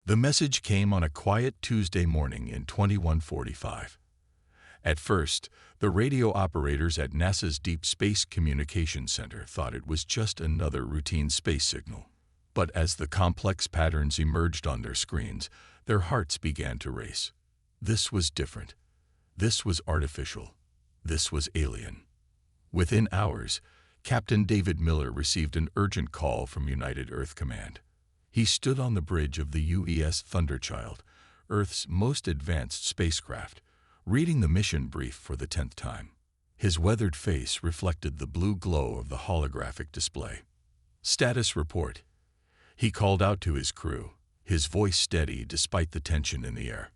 The message came on a quiet Tuesday morning in 2145. At first, the radio operators at NASA's Deep Space Communications Center thought it was just another routine space signal. But as the complex patterns emerged on their screens, their hearts began to race. This was different. This was artificial. This was alien. Within hours, Captain David Miller received an urgent call from United Earth Command. He stood on the bridge of the UES Thunderchild, Earth's most advanced spacecraft, reading the mission brief for the 10th time. His weathered face reflected the blue glow of the holographic display. Status report. He called out to his crew, his voice steady despite the tension in the air.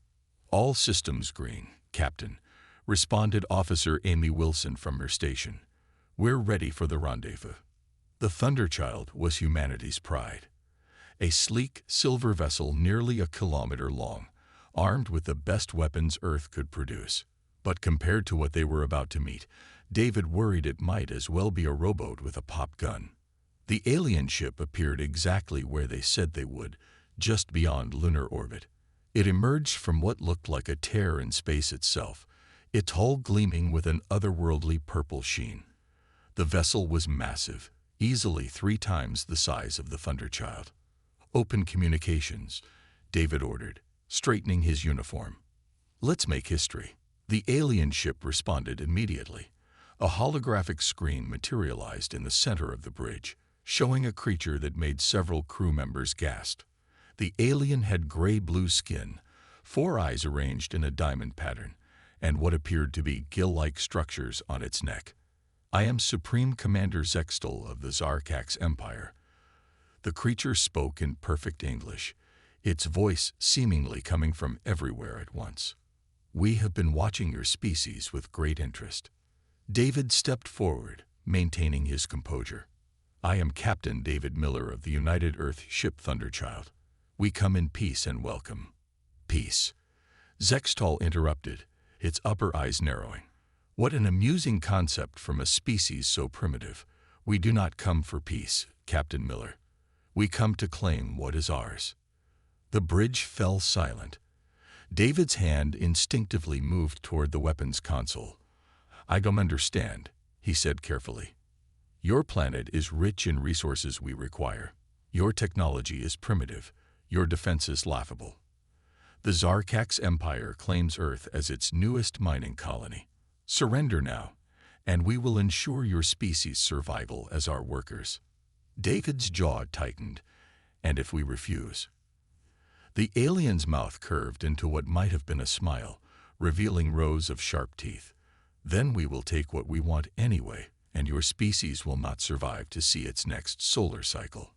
All systems green, Captain, responded Officer Amy Wilson from her station. We're ready for the rendezvous. The Thunderchild was humanity's pride. A sleek, silver vessel nearly a kilometer long, armed with the best weapons Earth could produce. But compared to what they were about to meet, David worried it might as well be a rowboat with a pop gun. The alien ship appeared exactly where they said they would, just beyond lunar orbit. It emerged from what looked like a tear in space itself, its hull gleaming with an otherworldly purple sheen. The vessel was massive, easily 3 times the size of the Thunderchild. Open communications, David ordered, straightening his uniform. Let's make history. The alien ship responded immediately. A holographic screen materialized in the center of the bridge, showing a creature that made several crew members gasp. The alien had gray-blue skin, 4 eyes arranged in a diamond pattern, and what appeared to be gill-like structures on its neck. I am Supreme Commander Zextal of the Zarkax Empire. The creature spoke in perfect English, its voice seemingly coming from everywhere at once. We have been watching your species with great interest. David stepped forward, maintaining his composure. I am Captain David Miller of the United Earth ship Thunderchild. We come in peace and welcome. Peace. Zextal interrupted, its upper eyes narrowing. What an amusing concept from a species so primitive. We do not come for peace, Captain Miller. We come to claim what is ours. The bridge fell silent. David's hand instinctively moved toward the weapons console. I don't understand, he said carefully. Your planet is rich in resources we require. Your technology is primitive. Your defenses laughable. The Zarkax Empire claims Earth as its newest mining colony. Surrender now, and we will ensure your species' survival as our workers. David's jaw tightened, and if we refuse? The alien's mouth curved into what might have been a smile, revealing rows of sharp teeth. Then we will take what we want anyway, and your species will not survive to see its next solar cycle.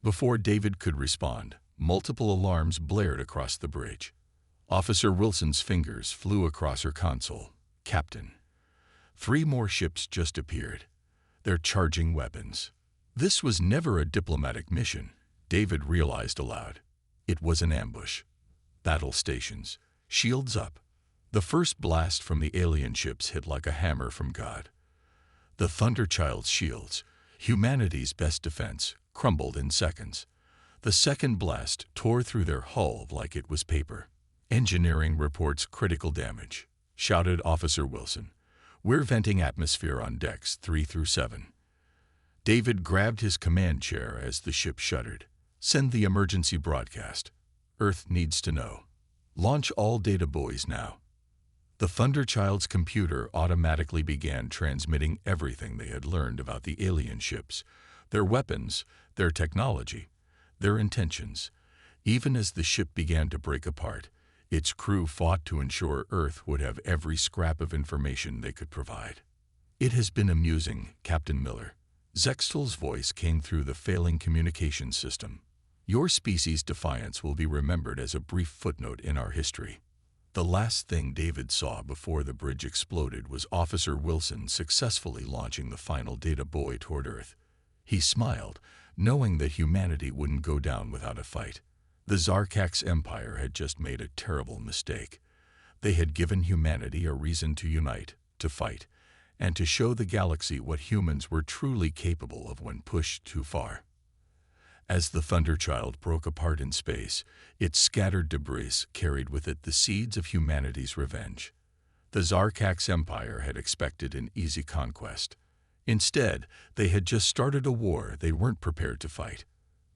Before David could respond, multiple alarms blared across the bridge. Officer Wilson's fingers flew across her console. Captain. 3 more ships just appeared. They're charging weapons. This was never a diplomatic mission, David realized aloud. It was an ambush. Battle stations. Shields up. The first blast from the alien ships hit like a hammer from God. The Thunderchild's shields, humanity's best defense, crumbled in seconds. The second blast tore through their hull like it was paper. Engineering reports critical damage, shouted Officer Wilson. We're venting atmosphere on decks 3 through 7. David grabbed his command chair as the ship shuddered. Send the emergency broadcast. Earth needs to know. Launch all data buoys now. The Thunderchild's computer automatically began transmitting everything they had learned about the alien ships, their weapons, their technology, their intentions. Even as the ship began to break apart, its crew fought to ensure Earth would have every scrap of information they could provide. It has been amusing, Captain Miller. Zextal's voice came through the failing communications system. Your species' defiance will be remembered as a brief footnote in our history. The last thing David saw before the bridge exploded was Officer Wilson successfully launching the final data buoy toward Earth. He smiled, knowing that humanity wouldn't go down without a fight. The Zarkax Empire had just made a terrible mistake. They had given humanity a reason to unite, to fight, and to show the galaxy what humans were truly capable of when pushed too far. As the Thunderchild broke apart in space, its scattered debris carried with it the seeds of humanity's revenge. The Zarkax Empire had expected an easy conquest. Instead, they had just started a war they weren't prepared to fight.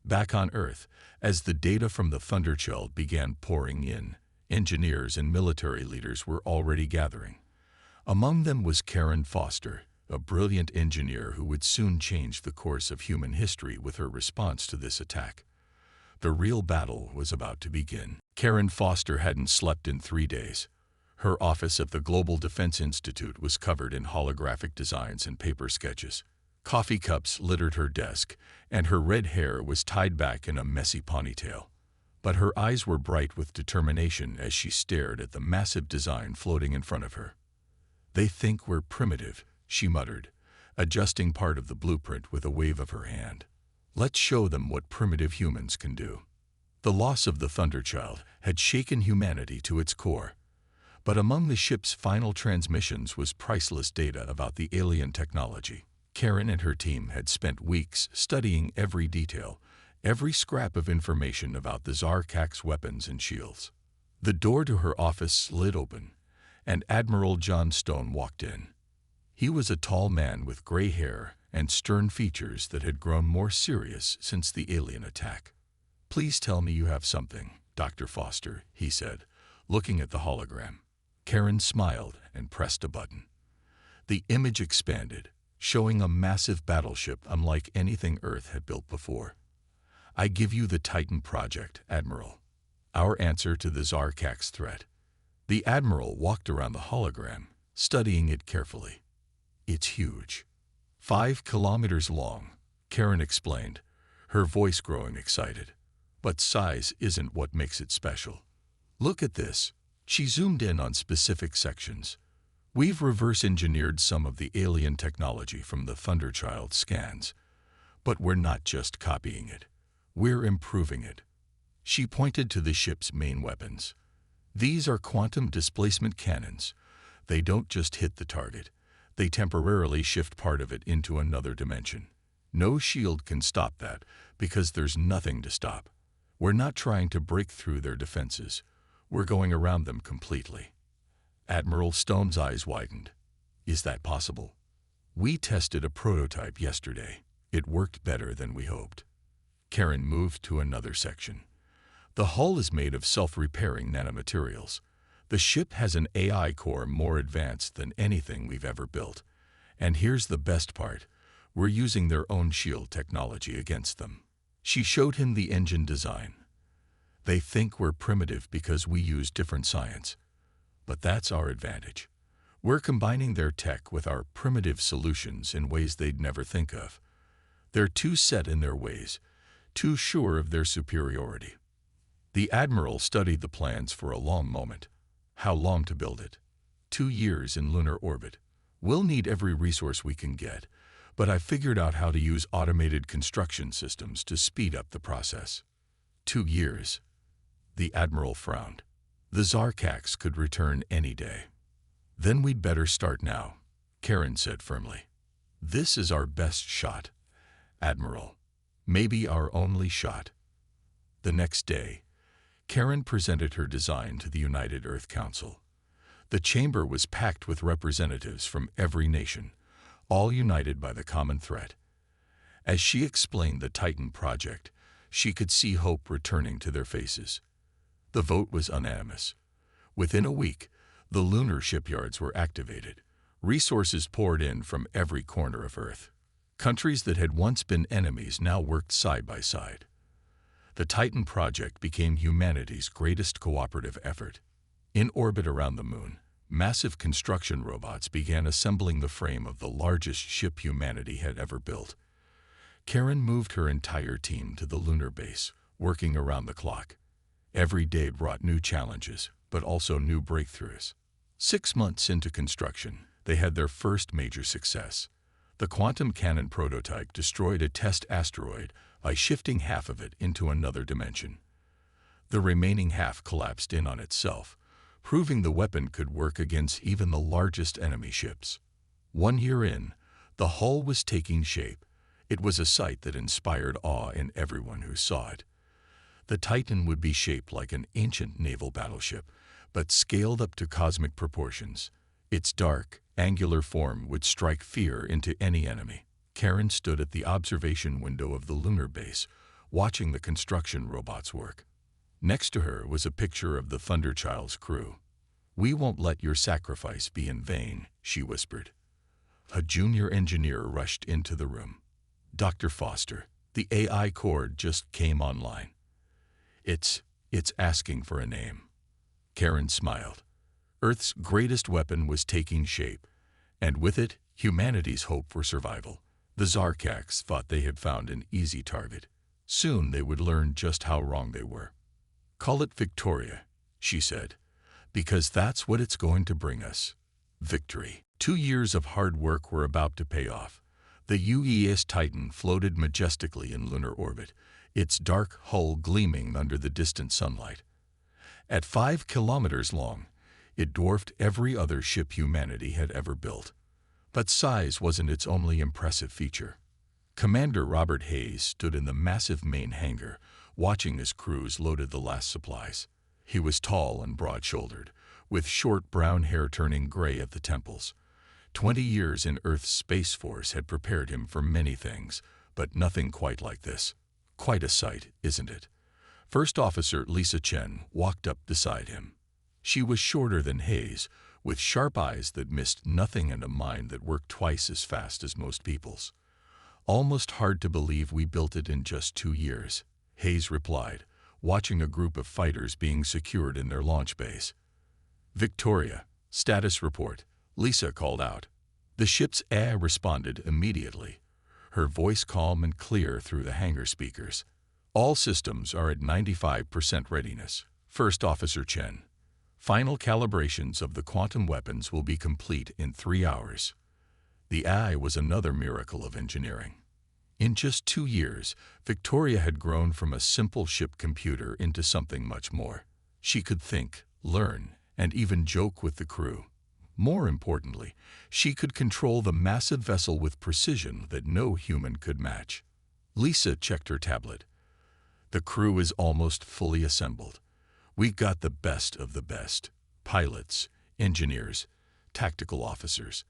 Back on Earth, as the data from the Thunderchild began pouring in, engineers and military leaders were already gathering. Among them was Karen Foster, a brilliant engineer who would soon change the course of human history with her response to this attack. The real battle was about to begin. Karen Foster hadn't slept in 3 days. Her office at the Global Defense Institute was covered in holographic designs and paper sketches. Coffee cups littered her desk, and her red hair was tied back in a messy ponytail. But her eyes were bright with determination as she stared at the massive design floating in front of her. "They think we're primitive," she muttered, adjusting part of the blueprint with a wave of her hand. "Let's show them what primitive humans can do." The loss of the Thunderchild had shaken humanity to its core. But among the ship's final transmissions was priceless data about the alien technology. Karen and her team had spent weeks studying every detail, every scrap of information about the Zarkax weapons and shields. The door to her office slid open, and Admiral John Stone walked in. He was a tall man with gray hair and stern features that had grown more serious since the alien attack. "Please tell me you have something, Dr. Foster," he said, looking at the hologram. Karen smiled and pressed a button. The image expanded, showing a massive battleship unlike anything Earth had built before. "I give you the Titan Project, Admiral. Our answer to the Zarkax threat." The Admiral walked around the hologram, studying it carefully. "It's huge. 5 kilometers long," Karen explained, her voice growing excited. "But size isn't what makes it special. Look at this." She zoomed in on specific sections. "We've reverse-engineered some of the alien technology from the Thunderchild scans. But we're not just copying it. We're improving it." She pointed to the ship's main weapons. "These are quantum displacement cannons. They don't just hit the target. They temporarily shift part of it into another dimension. No shield can stop that because there's nothing to stop. We're not trying to break through their defenses. We're going around them completely." Admiral Stone's eyes widened. "Is that possible?" "We tested a prototype yesterday. It worked better than we hoped." Karen moved to another section. "The hull is made of self-repairing nanomaterials. The ship has an AI core more advanced than anything we've ever built. And here's the best part. We're using their own shield technology against them." She showed him the engine design. "They think we're primitive because we use different science. But that's our advantage. We're combining their tech with our primitive solutions in ways they'd never think of. They're too set in their ways, too sure of their superiority." The Admiral studied the plans for a long moment. "How long to build it?" 2 years in lunar orbit. We'll need every resource we can get, but I've figured out how to use automated construction systems to speed up the process." 2 years. The Admiral frowned. "The Zarkax could return any day." "Then we'd better start now," Karen said firmly. "This is our best shot, Admiral. Maybe our only shot." The next day, Karen presented her design to the United Earth Council. The chamber was packed with representatives from every nation, all united by the common threat. As she explained the Titan Project, she could see hope returning to their faces. The vote was unanimous. Within a week, the lunar shipyards were activated. Resources poured in from every corner of Earth. Countries that had once been enemies now worked side by side. The Titan Project became humanity's greatest cooperative effort. In orbit around the Moon, massive construction robots began assembling the frame of the largest ship humanity had ever built. Karen moved her entire team to the lunar base, working around the clock. Every day brought new challenges, but also new breakthroughs. 6 months into construction, they had their first major success. The quantum cannon prototype destroyed a test asteroid by shifting half of it into another dimension. The remaining half collapsed in on itself, proving the weapon could work against even the largest enemy ships. 1 year in, the hull was taking shape, It was a sight that inspired awe in everyone who saw it. The Titan would be shaped like an ancient naval battleship, but scaled up to cosmic proportions. Its dark, angular form would strike fear into any enemy. Karen stood at the observation window of the lunar base, watching the construction robots work. Next to her was a picture of the Thunderchild's crew. "We won't let your sacrifice be in vain," she whispered. A junior engineer rushed into the room. "Dr. Foster, the AI core just came online. It's asking for a name." Karen smiled. Earth's greatest weapon was taking shape, and with it, humanity's hope for survival. The Zarkaks thought they had found an easy target. Soon they would learn just how wrong they were. "Call it Victoria," she said, "because that's what it's going to bring us. Victory." 2 years of hard work were about to pay off. The UES Titan floated majestically in lunar orbit, its dark hull gleaming under the distant sunlight. At 5 kilometers long, it dwarfed every other ship humanity had ever built. But size wasn't its only impressive feature. Commander Robert Hayes stood in the massive main hangar, watching as crews loaded the last supplies. He was tall and broad-shouldered, with short brown hair turning gray at the temples. 20 years in Earth's Space Force had prepared him for many things, but nothing quite like this. Quite a sight, isn't it? First Officer Lisa Chen walked up beside him. She was shorter than Hayes, with sharp eyes that missed nothing and a mind that worked twice as fast as most people's. "Almost hard to believe we built it in just 2 years," Hayes replied, watching a group of fighters being secured in their launch base. "Victoria, status report," Lisa called out. The ship's AI responded immediately, her voice calm and clear through the hangar speakers. "All systems are at 95% readiness, First Officer Chen. Final calibrations of the quantum weapons will be complete in 3 hours." The AI was another miracle of engineering. In just 2 years, Victoria had grown from a simple ship computer into something much more. She could think, learn, and even joke with the crew. More importantly, she could control the massive vessel with precision that no human could match. Lisa checked her tablet. "The crew is almost fully assembled. We got the best of the best. Pilots, engineers, tactical officers.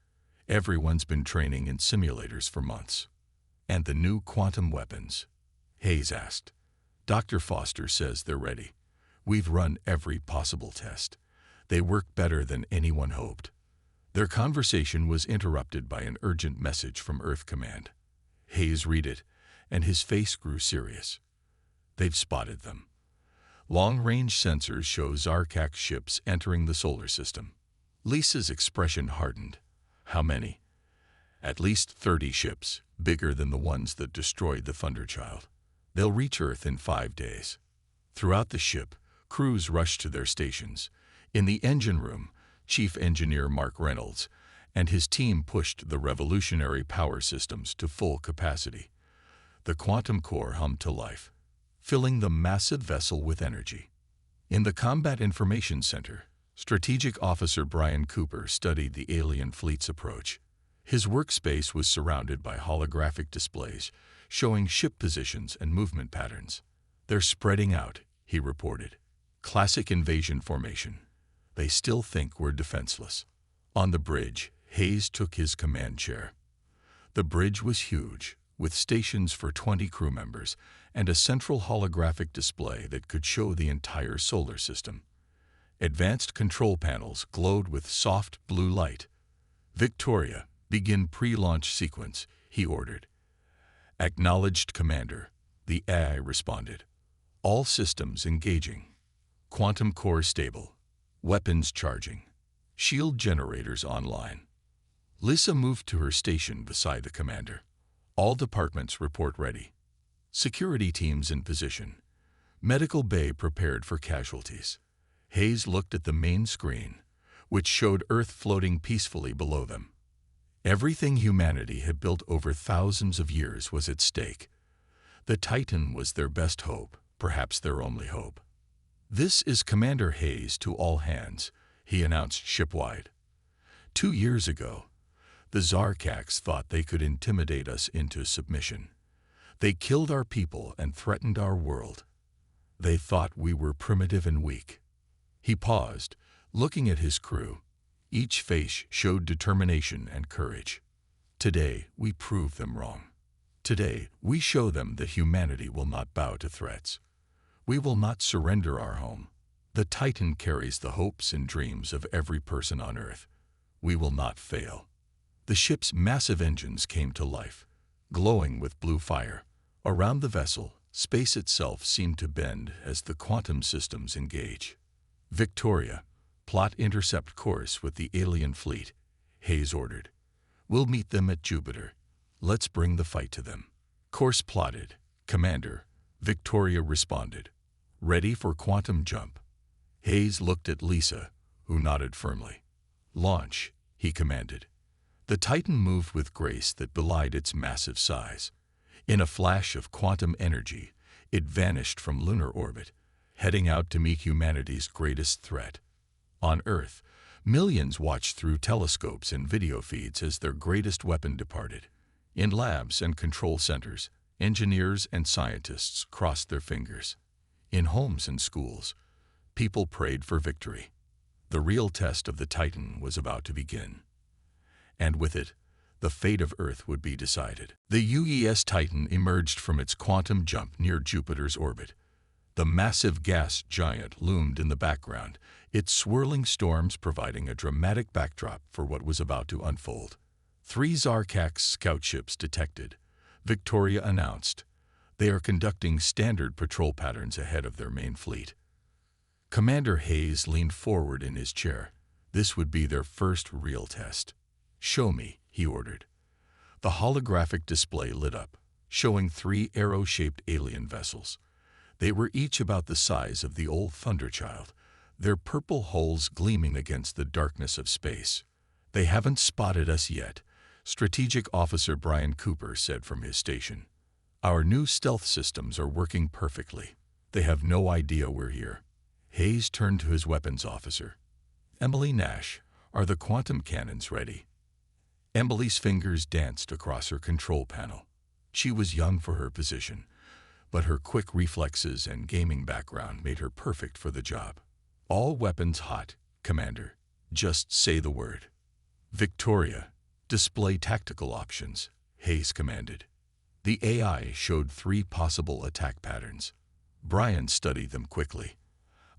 Everyone's been training in simulators for months." "And the new quantum weapons?" Hayes asked. "Dr. Foster says they're ready. We've run every possible test. They work better than anyone hoped." Their conversation was interrupted by an urgent message from Earth Command. Hayes read it, and his face grew serious. "They've spotted them. Long-range sensors show Zarkak ships entering the solar system." Lisa's expression hardened. "How many?" "At least 30 ships, bigger than the ones that destroyed the Thunderchild. They'll reach Earth in 5 days." Throughout the ship, crews rushed to their stations. In the engine room, Chief Engineer Mark Reynolds and his team pushed the revolutionary power systems to full capacity. The quantum core hummed to life, filling the massive vessel with energy. In the Combat Information Center, Strategic Officer Brian Cooper studied the alien fleet's approach. His workspace was surrounded by holographic displays, showing ship positions and movement patterns. "They're spreading out," he reported. "Classic invasion formation. They still think we're defenseless." On the bridge, Hayes took his command chair. The bridge was huge, with stations for 20 crew members and a central holographic display that could show the entire solar system. Advanced control panels glowed with soft blue light. "Victoria, begin pre-launch sequence," he ordered. "Acknowledged, Commander," the AI responded. "All systems engaging. Quantum core stable. Weapons charging. Shield generators online." Lisa moved to her station beside the commander. "All departments report ready. Security teams in position. Medical bay prepared for casualties." Hayes looked at the main screen, which showed Earth floating peacefully below them. Everything humanity had built over thousands of years was at stake. The Titan was their best hope, perhaps their only hope. "This is Commander Hayes to all hands," he announced shipwide. 2 years ago, The Zarkax thought they could intimidate us into submission. They killed our people and threatened our world. They thought we were primitive and weak. He paused, looking at his crew. Each face showed determination and courage. Today, we prove them wrong. Today, we show them that humanity will not bow to threats. We will not surrender our home. The Titan carries the hopes and dreams of every person on Earth. We will not fail. The ship's massive engines came to life, glowing with blue fire. Around the vessel, space itself seemed to bend as the quantum systems engage. Victoria, plot intercept course with the alien fleet, Hayes ordered. We'll meet them at Jupiter. Let's bring the fight to them. Course plotted. Commander, Victoria responded. Ready for quantum jump. Hayes looked at Lisa, who nodded firmly. Launch, he commanded. The Titan moved with grace that belied its massive size. In a flash of quantum energy, it vanished from lunar orbit, heading out to meet humanity's greatest threat. On Earth, millions watched through telescopes and video feeds as their greatest weapon departed. In labs and control centers, engineers and scientists crossed their fingers. In homes and schools, people prayed for victory. The real test of the Titan was about to begin. And with it, the fate of Earth would be decided. The UES Titan emerged from its quantum jump near Jupiter's orbit. The massive gas giant loomed in the background, its swirling storms providing a dramatic backdrop for what was about to unfold. 3 Zarkax scout ships detected, Victoria announced. They are conducting standard patrol patterns ahead of their main fleet. Commander Hayes leaned forward in his chair. This would be their first real test. Show me, he ordered. The holographic display lit up, showing 3 arrow-shaped alien vessels. They were each about the size of the old Thunderchild, their purple hulls gleaming against the darkness of space. They haven't spotted us yet, Strategic Officer Brian Cooper said from his station. Our new stealth systems are working perfectly. They have no idea we're here. Hayes turned to his weapons officer. Emily Nash, are the quantum cannons ready? Emily's fingers danced across her control panel. She was young for her position, but her quick reflexes and gaming background made her perfect for the job. All weapons hot, Commander. Just say the word. Victoria, display tactical options, Hayes commanded. The AI showed 3 possible attack patterns. Brian studied them quickly.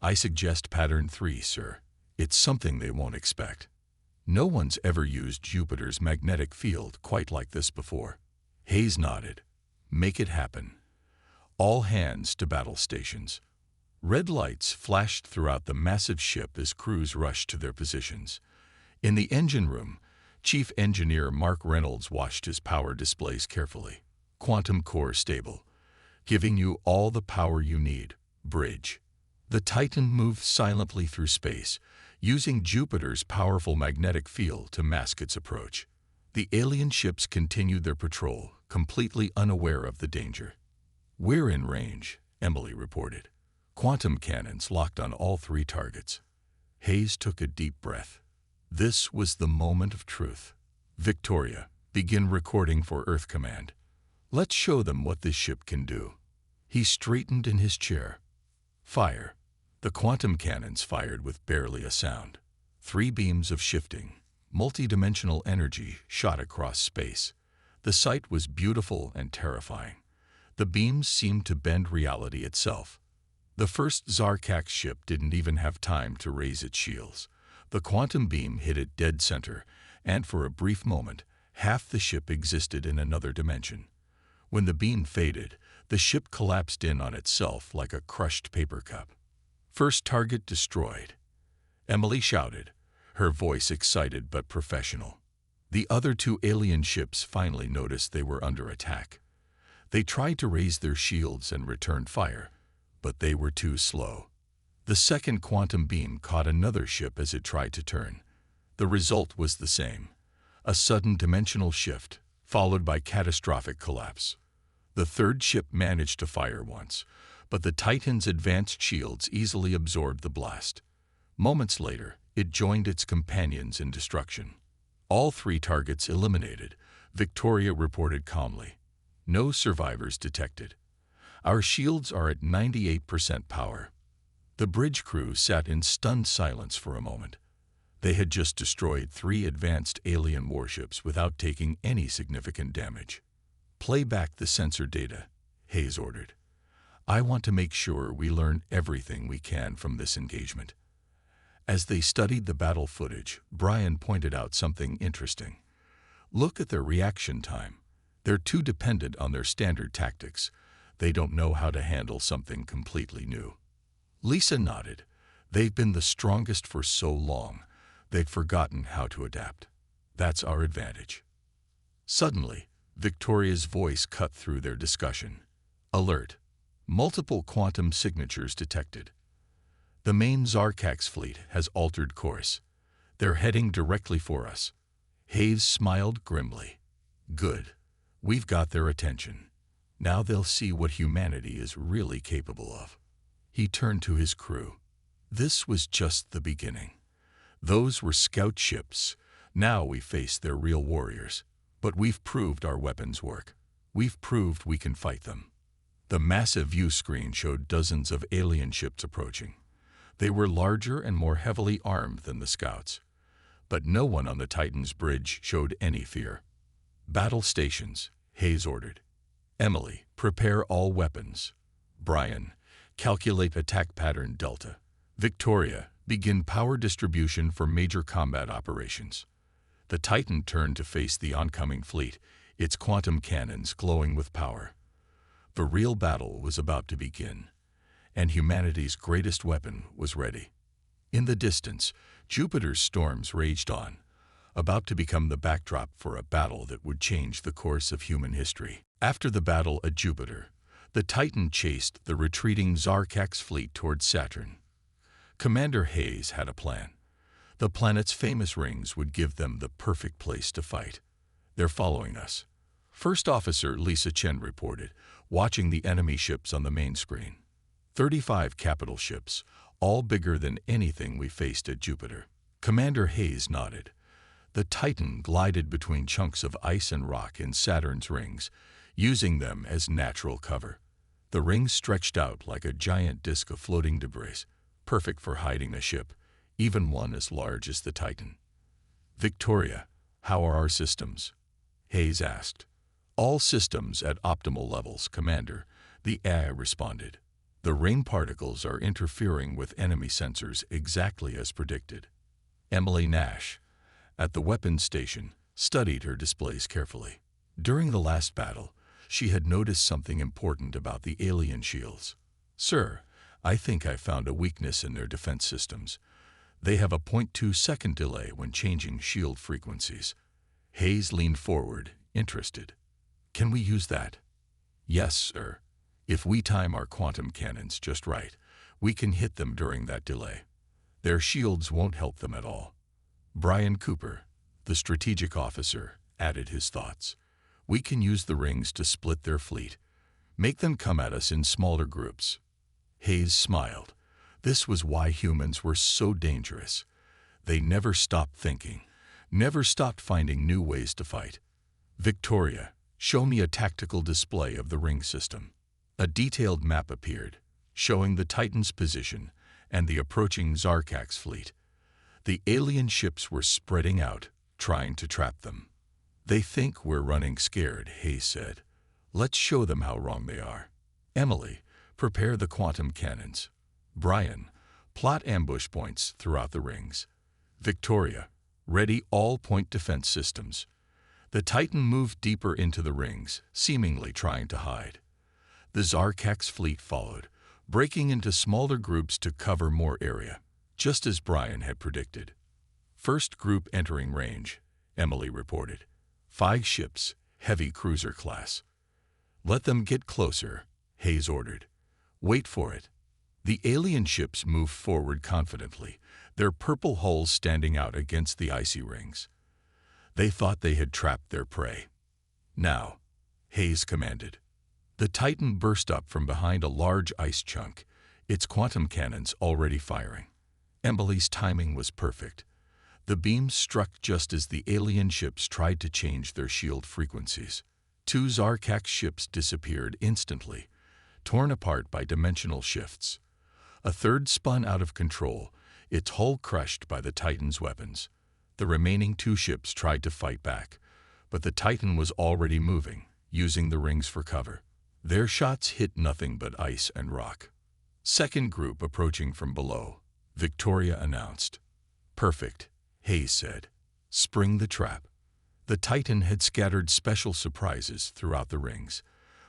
I suggest pattern 3, sir. It's something they won't expect. No one's ever used Jupiter's magnetic field quite like this before. Hayes nodded. Make it happen. All hands to battle stations. Red lights flashed throughout the massive ship as crews rushed to their positions. In the engine room, Chief Engineer Mark Reynolds watched his power displays carefully. Quantum core stable, giving you all the power you need. Bridge. The Titan moved silently through space, using Jupiter's powerful magnetic field to mask its approach. The alien ships continued their patrol, completely unaware of the danger. We're in range, Emily reported. Quantum cannons locked on all 3 targets. Hayes took a deep breath. This was the moment of truth. Victoria, begin recording for Earth Command. Let's show them what this ship can do. He straightened in his chair. Fire. The quantum cannons fired with barely a sound. 3 beams of shifting, multi-dimensional energy shot across space. The sight was beautiful and terrifying. The beams seemed to bend reality itself. The first Zarkax ship didn't even have time to raise its shields. The quantum beam hit it dead center, and for a brief moment, half the ship existed in another dimension. When the beam faded, the ship collapsed in on itself like a crushed paper cup. First target destroyed. Emily shouted, her voice excited but professional. The other 2 alien ships finally noticed they were under attack. They tried to raise their shields and returned fire, but they were too slow. The second quantum beam caught another ship as it tried to turn. The result was the same. A sudden dimensional shift, followed by catastrophic collapse. The third ship managed to fire once, but the Titan's advanced shields easily absorbed the blast. Moments later, it joined its companions in destruction. All 3 targets eliminated, Victoria reported calmly. No survivors detected. Our shields are at 98% power. The bridge crew sat in stunned silence for a moment. They had just destroyed 3 advanced alien warships without taking any significant damage. Play back the sensor data, Hayes ordered. I want to make sure we learn everything we can from this engagement. As they studied the battle footage, Brian pointed out something interesting. Look at their reaction time. They're too dependent on their standard tactics. They don't know how to handle something completely new. Lisa nodded. They've been the strongest for so long, they've forgotten how to adapt. That's our advantage. Suddenly, Victoria's voice cut through their discussion. Alert! Multiple quantum signatures detected. The main Zarkax fleet has altered course. They're heading directly for us. Hayes smiled grimly. Good. We've got their attention. Now they'll see what humanity is really capable of. He turned to his crew. This was just the beginning. Those were scout ships. Now we face their real warriors. But we've proved our weapons work. We've proved we can fight them. The massive view screen showed dozens of alien ships approaching. They were larger and more heavily armed than the scouts. But no one on the Titan's bridge showed any fear. Battle stations, Hayes ordered. Emily, prepare all weapons. Brian, calculate attack pattern delta. Victoria, begin power distribution for major combat operations. The Titan turned to face the oncoming fleet, its quantum cannons glowing with power. The real battle was about to begin, and humanity's greatest weapon was ready. In the distance, Jupiter's storms raged on, about to become the backdrop for a battle that would change the course of human history. After the battle at Jupiter, the Titan chased the retreating Zarkax fleet toward Saturn. Commander Hayes had a plan. The planet's famous rings would give them the perfect place to fight. They're following us. First Officer Lisa Chen reported, watching the enemy ships on the main screen. 35 capital ships, all bigger than anything we faced at Jupiter. Commander Hayes nodded. The Titan glided between chunks of ice and rock in Saturn's rings, using them as natural cover. The rings stretched out like a giant disk of floating debris, perfect for hiding a ship, even one as large as the Titan. Victoria, how are our systems? Hayes asked. All systems at optimal levels, Commander, the AI responded. The ring particles are interfering with enemy sensors exactly as predicted. Emily Nash, at the weapons station, studied her displays carefully. During the last battle, she had noticed something important about the alien shields. Sir, I think I found a weakness in their defense systems. They have a 0.2-second delay when changing shield frequencies. Hayes leaned forward, interested. Can we use that? Yes, sir. If we time our quantum cannons just right, we can hit them during that delay. Their shields won't help them at all. Brian Cooper, the strategic officer, added his thoughts. We can use the rings to split their fleet. Make them come at us in smaller groups. Hayes smiled. This was why humans were so dangerous. They never stopped thinking, never stopped finding new ways to fight. Victoria, show me a tactical display of the ring system. A detailed map appeared, showing the Titan's position and the approaching Zarkax fleet. The alien ships were spreading out, trying to trap them. They think we're running scared, Hayes said. Let's show them how wrong they are. Emily, prepare the quantum cannons. Brian, plot ambush points throughout the rings. Victoria, ready all point defense systems. The Titan moved deeper into the rings, seemingly trying to hide. The Zarkax fleet followed, breaking into smaller groups to cover more area, just as Brian had predicted. First group entering range, Emily reported. 5 ships, heavy cruiser class. Let them get closer, Hayes ordered. Wait for it. The alien ships moved forward confidently, their purple hulls standing out against the icy rings. They thought they had trapped their prey. Now, Hayes commanded. The Titan burst up from behind a large ice chunk, its quantum cannons already firing. Emily's timing was perfect. The beams struck just as the alien ships tried to change their shield frequencies. 2 Zarkax ships disappeared instantly, torn apart by dimensional shifts. A third spun out of control, its hull crushed by the Titan's weapons. The remaining 2 ships tried to fight back, but the Titan was already moving, using the rings for cover. Their shots hit nothing but ice and rock. Second group approaching from below, Victoria announced. "Perfect," Hayes said. "Spring the trap." The Titan had scattered special surprises throughout the rings,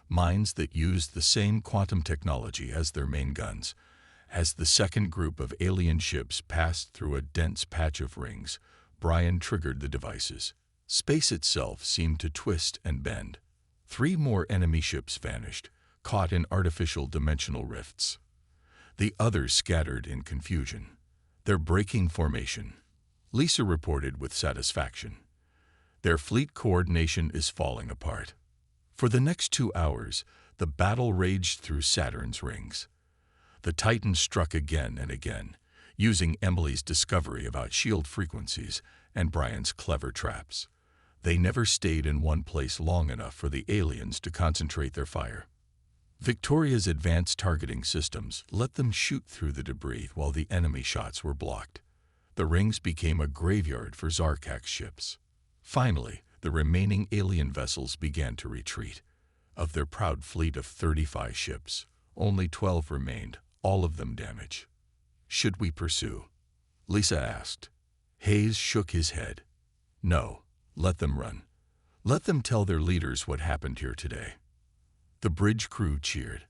mines that used the same quantum technology as their main guns. As the second group of alien ships passed through a dense patch of rings, Brian triggered the devices. Space itself seemed to twist and bend. 3 more enemy ships vanished, caught in artificial dimensional rifts. The others scattered in confusion. "They're breaking formation," Lisa reported with satisfaction. "Their fleet coordination is falling apart." For the next 2 hours, the battle raged through Saturn's rings. The Titan struck again and again, using Emily's discovery about shield frequencies and Brian's clever traps. They never stayed in one place long enough for the aliens to concentrate their fire. Victoria's advanced targeting systems let them shoot through the debris while the enemy shots were blocked. The rings became a graveyard for Zarkax ships. Finally, the remaining alien vessels began to retreat. Of their proud fleet of 35 ships, only 12 remained, all of them damaged. "Should we pursue?" Lisa asked. Hayes shook his head. "No, let them run. Let them tell their leaders what happened here today." The bridge crew cheered.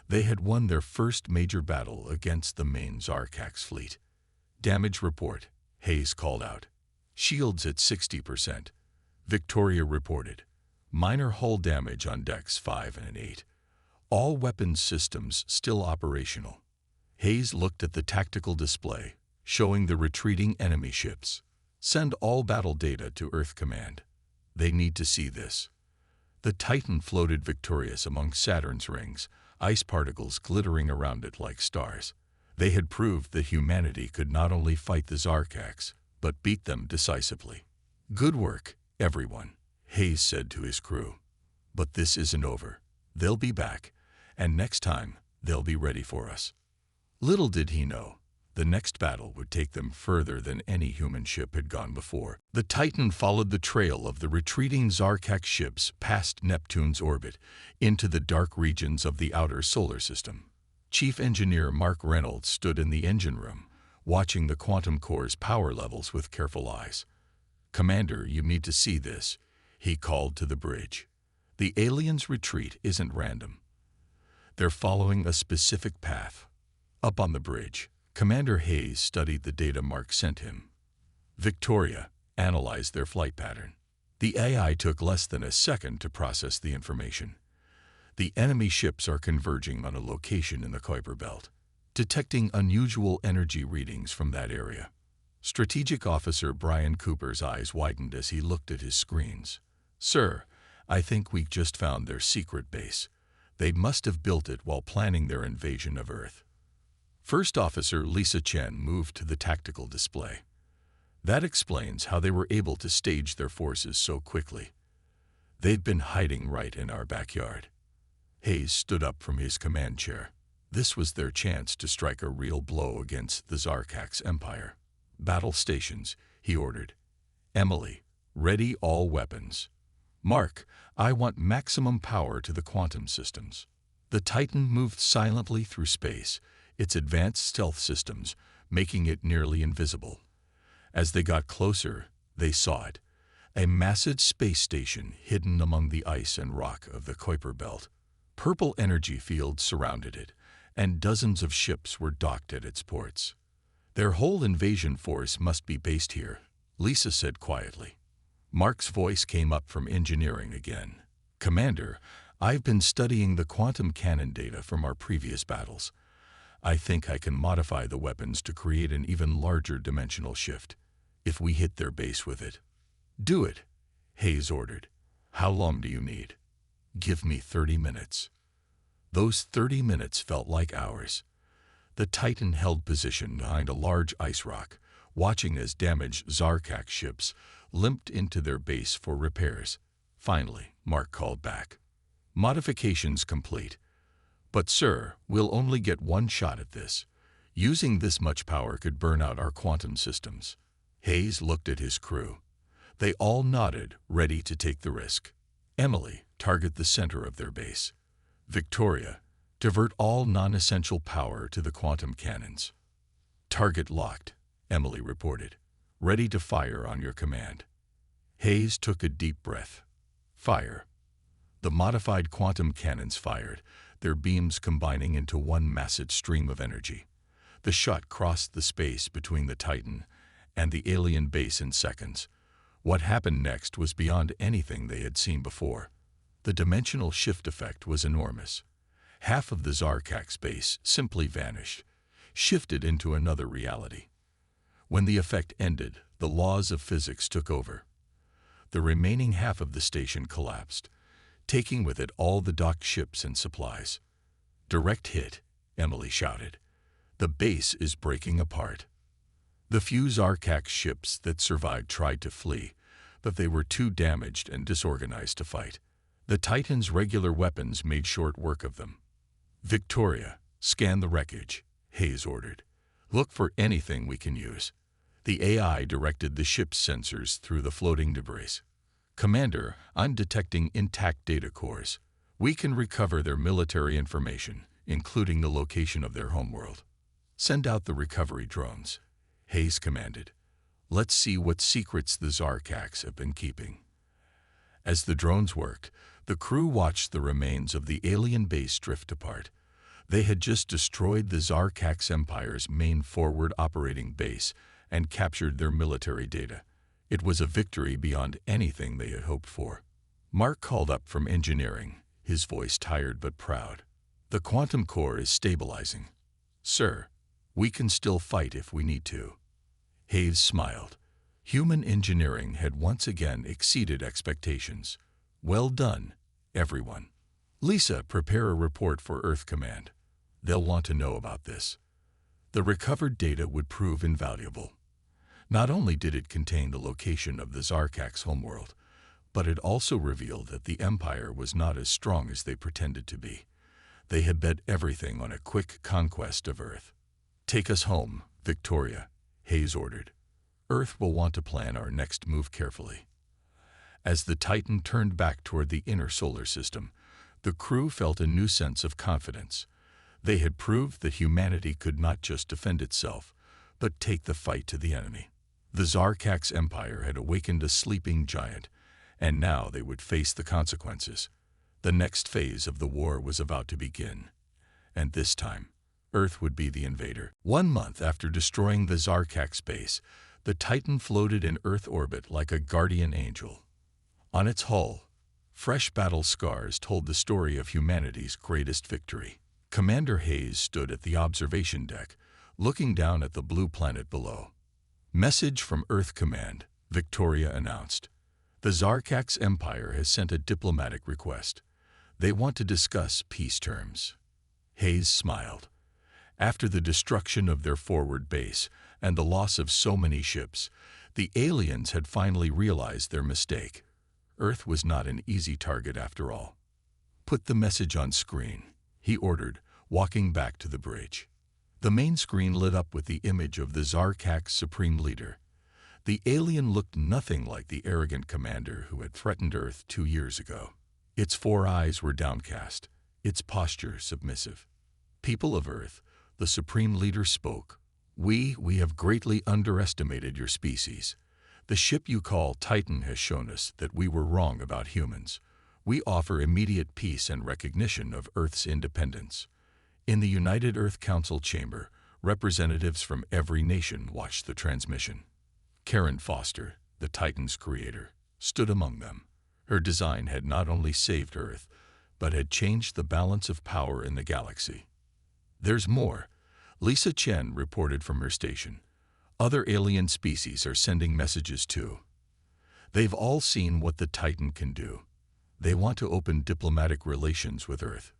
They had won their first major battle against the main Zarkax fleet. "Damage report," Hayes called out. "Shields at 60%. Victoria reported. "Minor hull damage on decks 5 and 8. All weapons systems still operational." Hayes looked at the tactical display, showing the retreating enemy ships. "Send all battle data to Earth Command. They need to see this." The Titan floated victorious among Saturn's rings, ice particles glittering around it like stars. They had proved that humanity could not only fight the Zarkax, but beat them decisively. "Good work, everyone," Hayes said to his crew. "But this isn't over. They'll be back, and next time they'll be ready for us." Little did he know, the next battle would take them further than any human ship had gone before. The Titan followed the trail of the retreating Zarkax ships past Neptune's orbit into the dark regions of the outer solar system. Chief Engineer Mark Reynolds stood in the engine room, watching the quantum core's power levels with careful eyes. "Commander, you need to see this," he called to the bridge. "The aliens' retreat isn't random. They're following a specific path." Up on the bridge, Commander Hayes studied the data Mark sent him. Victoria analyzed their flight pattern. The AI took less than a second to process the information. The enemy ships are converging on a location in the Kuiper Belt, detecting unusual energy readings from that area. Strategic Officer Brian Cooper's eyes widened as he looked at his screens. "Sir, I think we just found their secret base. They must have built it while planning their invasion of Earth." First Officer Lisa Chen moved to the tactical display. "That explains how they were able to stage their forces so quickly. They've been hiding right in our backyard." Hayes stood up from his command chair. This was their chance to strike a real blow against the Zarkax Empire. "Battle stations," he ordered. "Emily, ready all weapons. Mark, I want maximum power to the quantum systems." The Titan moved silently through space, its advanced stealth systems making it nearly invisible. As they got closer, they saw it, a massive space station hidden among the ice and rock of the Kuiper Belt. Purple energy fields surrounded it, and dozens of ships were docked at its ports. "Their whole invasion force must be based here," Lisa said quietly. Mark's voice came up from engineering again. "Commander, I've been studying the quantum cannon data from our previous battles. I think I can modify the weapons to create an even larger dimensional shift, if we hit their base with it." "Do it," Hayes ordered. "How long do you need?" "Give me 30 minutes. Those 30 minutes felt like hours. The Titan held position behind a large ice rock, watching as damaged Zarkak ships limped into their base for repairs. Finally, Mark called back. "Modifications complete. But sir, we'll only get one shot at this. Using this much power could burn out our quantum systems." Hayes looked at his crew. They all nodded, ready to take the risk. "Emily, target the center of their base. Victoria, divert all non-essential power to the quantum cannons." "Target locked," Emily reported. "Ready to fire on your command." Hayes took a deep breath. "Fire." The modified quantum cannons fired, their beams combining into one massive stream of energy. The shot crossed the space between the Titan and the alien base in seconds. What happened next was beyond anything they had seen before. The dimensional shift effect was enormous. Half of the Zarkak's base simply vanished, shifted into another reality. When the effect ended, the laws of physics took over. The remaining half of the station collapsed, taking with it all the docked ships and supplies. "Direct hit," Emily shouted. "The base is breaking apart." The few Zarkak ships that survived tried to flee, but they were too damaged and disorganized to fight. The Titan's regular weapons made short work of them. "Victoria, scan the wreckage," Hayes ordered. "Look for anything we can use." The AI directed the ship's sensors through the floating debris. "Commander, I'm detecting intact data cores. We can recover their military information, including the location of their homeworld." "Send out the recovery drones," Hayes commanded. "Let's see what secrets the Zarkaks have been keeping." As the drones worked, the crew watched the remains of the alien base drift apart. They had just destroyed the Zarkaks Empire's main forward operating base and captured their military data. It was a victory beyond anything they had hoped for. Mark called up from engineering, his voice tired but proud. "The quantum core is stabilizing. Sir, we can still fight if we need to." Hayes smiled. Human engineering had once again exceeded expectations. "Well done, everyone. Lisa, prepare a report for Earth Command. They'll want to know about this." The recovered data would prove invaluable. Not only did it contain the location of the Zarkak's homeworld, but it also revealed that the Empire was not as strong as they pretended to be. They had bet everything on a quick conquest of Earth. "Take us home, Victoria," Hayes ordered. "Earth will want to plan our next move carefully." As the Titan turned back toward the inner solar system, the crew felt a new sense of confidence. They had proved that humanity could not just defend itself, but take the fight to the enemy. The Zarkak's empire had awakened a sleeping giant, and now they would face the consequences. The next phase of the war was about to begin, and this time, Earth would be the invader. 1 month after destroying the Zarkak's base, the Titan floated in Earth orbit like a guardian angel. On its hull, fresh battle scars told the story of humanity's greatest victory. Commander Hayes stood at the observation deck, looking down at the blue planet below. "Message from Earth Command," Victoria announced. "The Zarkak's empire has sent a diplomatic request. They want to discuss peace terms." Hayes smiled. After the destruction of their forward base and the loss of so many ships, the aliens had finally realized their mistake. Earth was not an easy target after all. "Put the message on screen," he ordered, walking back to the bridge. The main screen lit up with the image of the Zarkak's supreme leader. The alien looked nothing like the arrogant commander who had threatened Earth 2 years ago. Its 4 eyes were downcast, its posture submissive. "People of Earth," the supreme leader spoke, We have greatly underestimated your species. The ship you call Titan has shown us that we were wrong about humans. We offer immediate peace and recognition of Earth's independence." In the United Earth Council chamber, representatives from every nation watched the transmission. Karen Foster, the Titan's creator, stood among them. Her design had not only saved Earth, but had changed the balance of power in the galaxy. "There's more," Lisa Chen reported from her station. "Other alien species are sending messages too. They've all seen what the Titan can do. They want to open diplomatic relations with Earth."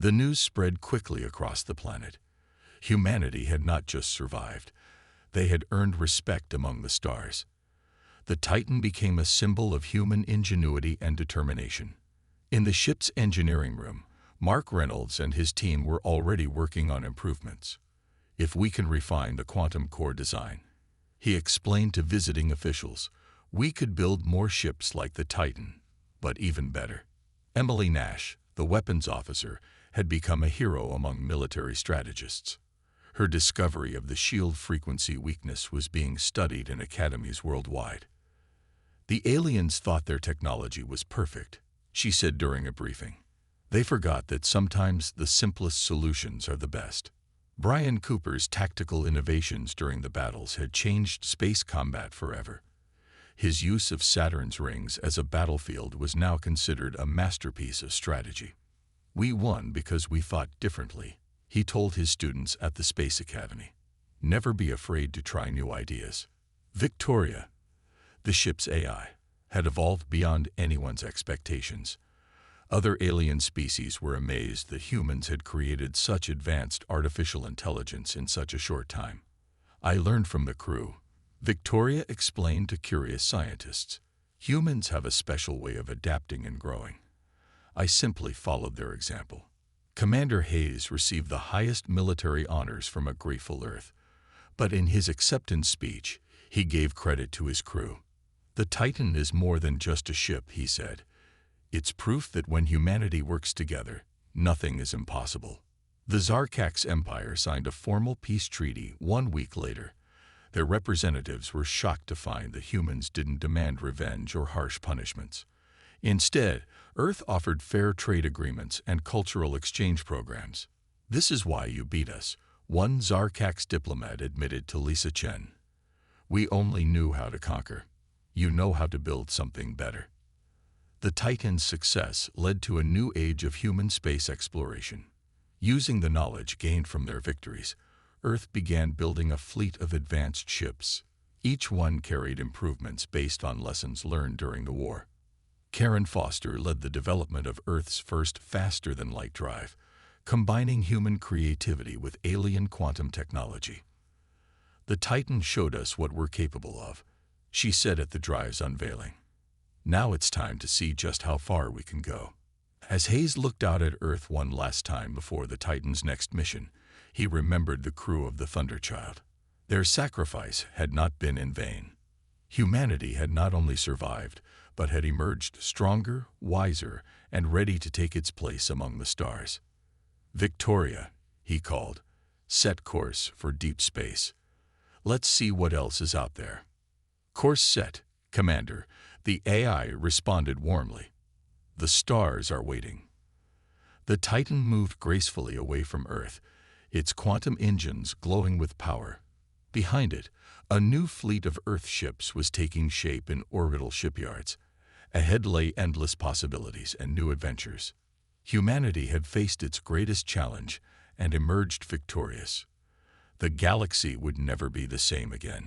The news spread quickly across the planet. Humanity had not just survived. They had earned respect among the stars. The Titan became a symbol of human ingenuity and determination. In the ship's engineering room, Mark Reynolds and his team were already working on improvements. If we can refine the quantum core design, he explained to visiting officials, we could build more ships like the Titan, but even better. Emily Nash, the weapons officer, had become a hero among military strategists. Her discovery of the shield frequency weakness was being studied in academies worldwide. The aliens thought their technology was perfect, she said during a briefing. They forgot that sometimes the simplest solutions are the best. Brian Cooper's tactical innovations during the battles had changed space combat forever. His use of Saturn's rings as a battlefield was now considered a masterpiece of strategy. We won because we thought differently, he told his students at the Space Academy. Never be afraid to try new ideas. Victoria, the ship's AI, had evolved beyond anyone's expectations. Other alien species were amazed that humans had created such advanced artificial intelligence in such a short time. I learned from the crew, Victoria explained to curious scientists. Humans have a special way of adapting and growing. I simply followed their example. Commander Hayes received the highest military honors from a grateful Earth, but in his acceptance speech, he gave credit to his crew. The Titan is more than just a ship, he said. It's proof that when humanity works together, nothing is impossible. The Zarkax Empire signed a formal peace treaty 1 week later. Their representatives were shocked to find that humans didn't demand revenge or harsh punishments. Instead, Earth offered fair trade agreements and cultural exchange programs. This is why you beat us, one Zarkax diplomat admitted to Lisa Chen. We only knew how to conquer. You know how to build something better. The Titan's success led to a new age of human space exploration. Using the knowledge gained from their victories, Earth began building a fleet of advanced ships. Each one carried improvements based on lessons learned during the war. Karen Foster led the development of Earth's first faster-than-light drive, combining human creativity with alien quantum technology. The Titan showed us what we're capable of, she said at the drive's unveiling. Now it's time to see just how far we can go. As Hayes looked out at Earth one last time before the Titan's next mission, he remembered the crew of the Thunderchild. Their sacrifice had not been in vain. Humanity had not only survived, but had emerged stronger, wiser, and ready to take its place among the stars. Victoria, he called, set course for deep space. Let's see what else is out there. Course set, Commander, the AI responded warmly. The stars are waiting. The Titan moved gracefully away from Earth, its quantum engines glowing with power. Behind it, a new fleet of Earth ships was taking shape in orbital shipyards. Ahead lay endless possibilities and new adventures. Humanity had faced its greatest challenge and emerged victorious. The galaxy would never be the same again.